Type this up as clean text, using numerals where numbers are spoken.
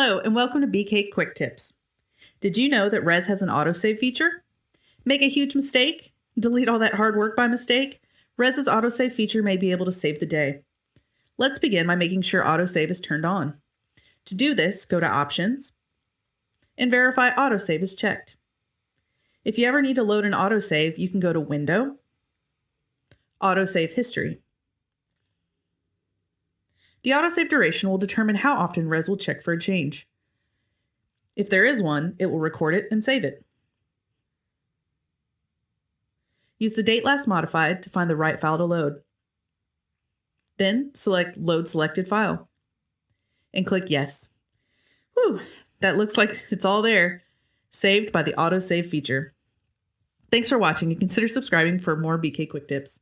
Hello, and welcome to BK Quick Tips. Did you know that Res has an autosave feature? Make a huge mistake? Delete all that hard work by mistake? Res's autosave feature may be able to save the day. Let's begin by making sure autosave is turned on. To do this, go to Options and verify autosave is checked. If you ever need to load an autosave, you can go to Window, Autosave History. The autosave duration will determine how often Res will check for a change. If there is one, it will record it and save it. Use the date last modified to find the right file to load. Then select Load Selected File and click Yes. Whew, that looks like it's all there, saved by the autosave feature. Thanks for watching and consider subscribing for more BK Quick Tips.